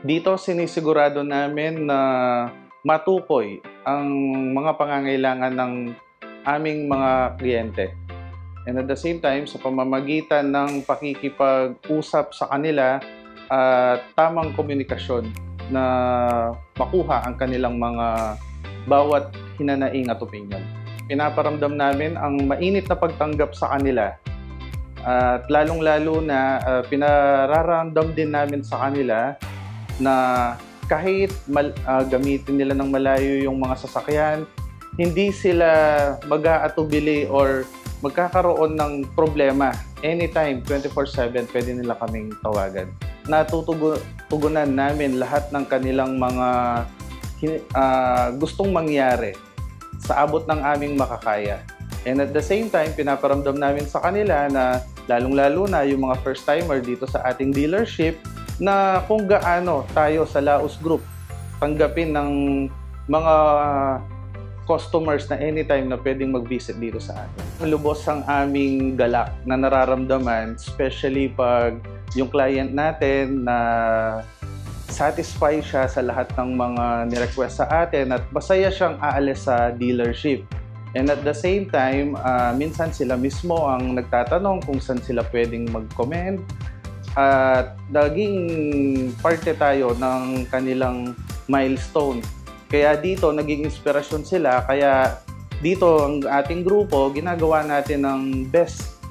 Dito sinisigurado namin na matukoy ang mga pangangailangan ng aming mga kliyente. And at the same time, sa pamamagitan ng pakikipag-usap sa kanila at tamang komunikasyon na makuha ang kanilang mga bawat hinanaing at opinion. Pinaparamdam namin ang mainit na pagtanggap sa kanila at lalong-lalo na pinararamdam din namin sa kanila na kahit gamitin nila ng malayo yung mga sasakyan, hindi sila mag-aatubili or magkakaroon ng problema. Anytime, 24/7, pwede nila kaming tawagan. Natutugunan namin lahat ng kanilang mga gustong mangyari sa abot ng aming makakaya. And at the same time, pinaparamdam namin sa kanila na lalong-lalo na yung mga first-timer dito sa ating dealership na kung gaano tayo sa Laos Group tanggapin ng mga customers na anytime na pwedeng mag-visit dito sa atin. Lubos ang aming galak na nararamdaman, especially pag yung client natin na satisfy siya sa lahat ng mga nirequest sa atin at masaya siyang aalis sa dealership. And at the same time, minsan sila mismo ang nagtatanong kung saan sila pwedeng mag-comment. At naging parte tayo ng kanilang milestone. Kaya dito, naging inspirasyon sila. Kaya dito, ang ating grupo, ginagawa natin ang best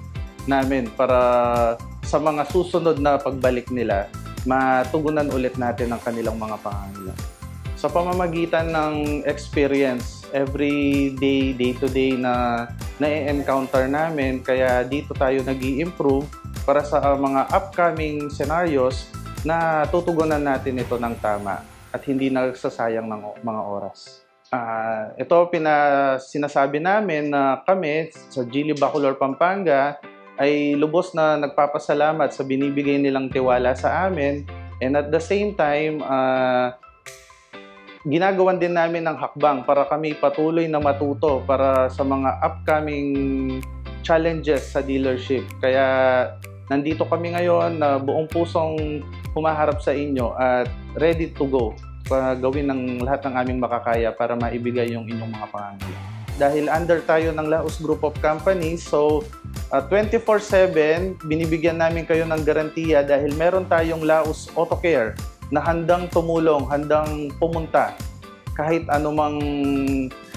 namin para sa mga susunod na pagbalik nila, matugunan ulit natin ang kanilang mga pangangailangan. Sa pamamagitan ng experience, every day, day-to-day na na-encounter namin, kaya dito tayo nag-i-improve para sa mga upcoming scenarios na tutugunan natin ito ng tama at hindi nagsasayang ng mga oras. Ito sinasabi namin na kami sa Geely Bacolor, Pampanga ay lubos na nagpapasalamat sa binibigay nilang tiwala sa amin, and at the same time, ginagawan din namin ng hakbang para kami patuloy na matuto para sa mga upcoming challenges sa dealership. Kaya nandito kami ngayon na buong pusong humaharap sa inyo at ready to go para gawin ng lahat ng aming makakaya para maibigay yung inyong mga pangangailangan. Dahil under tayo ng Laos Group of Companies, so 24/7 binibigyan namin kayo ng garantiya dahil meron tayong Laos Auto Care na handang tumulong, handang pumunta kahit anumang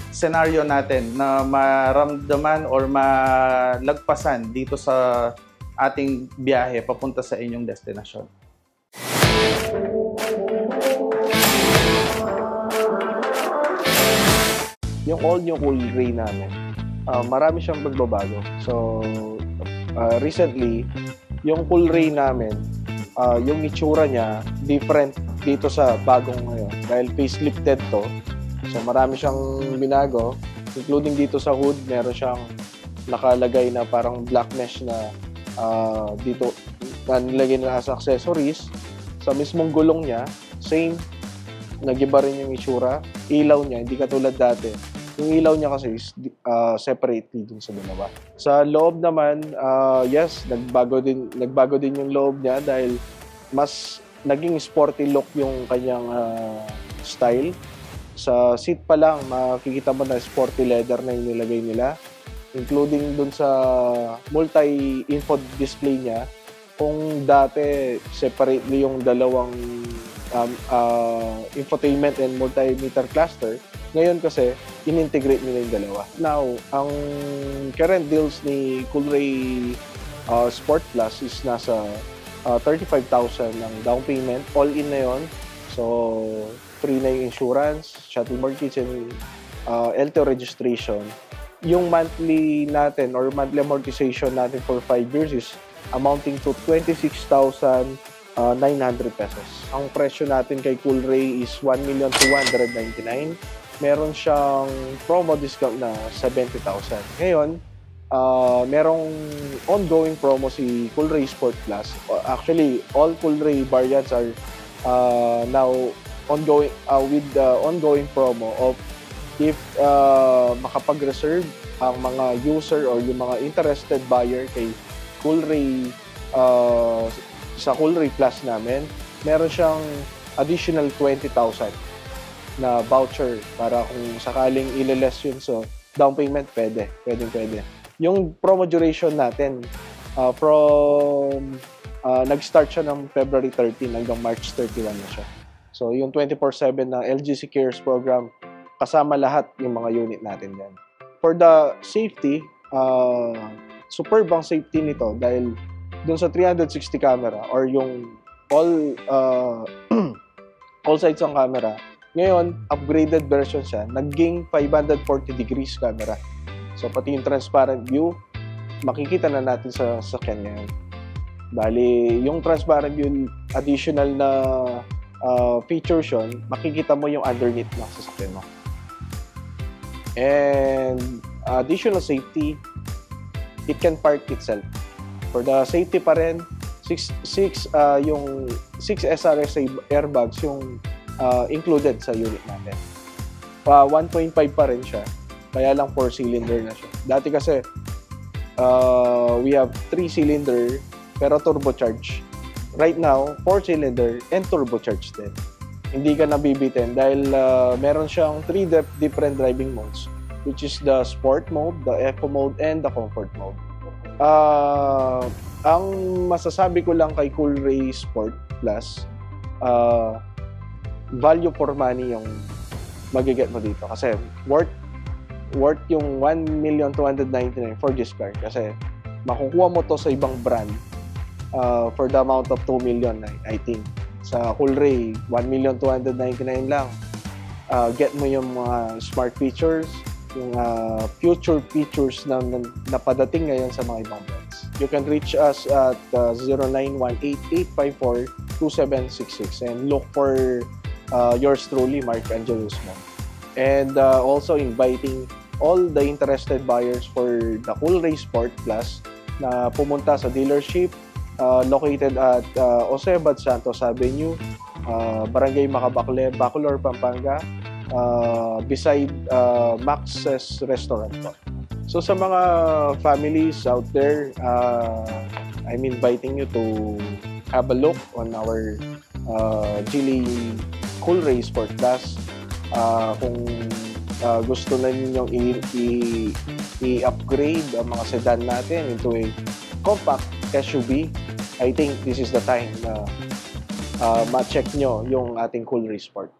senaryo natin na maramdaman or malagpasan dito sa ating biyahe papunta sa inyong destinasyon. Yung all-new Cool Ray namin, marami siyang pagbabago. So, recently, yung Cool Ray namin, yung itsura niya, different dito sa bagong ngayon. Dahil facelifted to, so marami siyang binago, including dito sa hood, meron siyang nakalagay na parang black mesh na dito na nilagay na sa accessories. Sa mismong gulong niya, same, nag-iba rin yung itsura. Ilaw niya, hindi katulad dati. Yung ilaw niya kasi is separately dun sa dalawa. Sa loob naman, yes, nagbago din yung loob niya dahil mas naging sporty look yung kanyang style. Sa seat pa lang, makikita mo na sporty leather na yung nilagay nila. Including dun sa multi-info display niya. Kung dati, separately yung dalawang infotainment and multimeter cluster, ngayon kasi, in-integrate nila yung dalawa. Now, ang current deals ni Cool Ray Sport Plus is nasa 35,000 ng down payment. All-in na yun. So, free na yung insurance, shuttle mortgage, and LTO registration. Yung monthly natin or monthly amortization natin for 5 years is amounting to 26,900 pesos. Ang presyo natin kay Cool Ray is 1,299,000. Meron siyang promo discount na 70,000. Ngayon, merong ongoing promo si Cool Ray Sport Plus. Actually, all Cool Ray variants are now ongoing with the ongoing promo of if makapag-reserve ang mga user or yung mga interested buyer kay Coolray, sa Coolray Plus namin, meron siyang additional 20,000 na voucher para kung sakaling ile-less yun. So, down payment, pwede. Yung promo duration natin, nag-start siya ng February 13 hanggang March 31 na siya. So, yung 24/7 na LGC Cares program, kasama lahat yung mga unit natin yan. For the safety, superb ang safety nito dahil dun sa 360 camera or yung all sides ng camera, ngayon, upgraded version siya, naging 540 degrees camera. So, pati yung transparent view, makikita na natin sa sasakyan ngayon. Bali, yung transparent view, additional na features yun, makikita mo yung underneath ng sasakyan mo. And additional safety, it can park itself. For the safety pa rin, yung 6 SRSA airbags yung included sa unit natin. 1.5 pa rin siya, kaya lang 4-cylinder na siya. Dati kasi, we have 3-cylinder pero turbocharged. Right now, 4-cylinder and turbocharged din. Hindi ka nabibitin dahil meron siyang 3 different driving modes, which is the Sport mode, the Eco mode, and the Comfort mode. Ang masasabi ko lang kay Coolray Sport Plus, value for money yung magiget mo dito. Kasi worth yung 1,299,000 for this car. Kasi makukuha mo to sa ibang brand for the amount of 2 million, I think. Sa Coolray, 1,299,000 lang. Get mo yung mga smart features, yung future features na napadating ngayon sa mga ibang brands. You can reach us at 0918-854-2766 and look for yours truly, Mark Angelo Usman. And also inviting all the interested buyers for the Coolray Sport Plus na pumunta sa dealership located at Osebad Santos Avenue, Barangay Macabacler, Bacolor, Pampanga, beside Max's Restaurant po. So sa mga families out there, I'm inviting you to have a look on our Geely Coolray Sport Plus. Kung gusto na ninyong i-upgrade ang mga sedan natin into a compact SUV, I think this is the time na ma-check nyo yung ating Coolray Sport.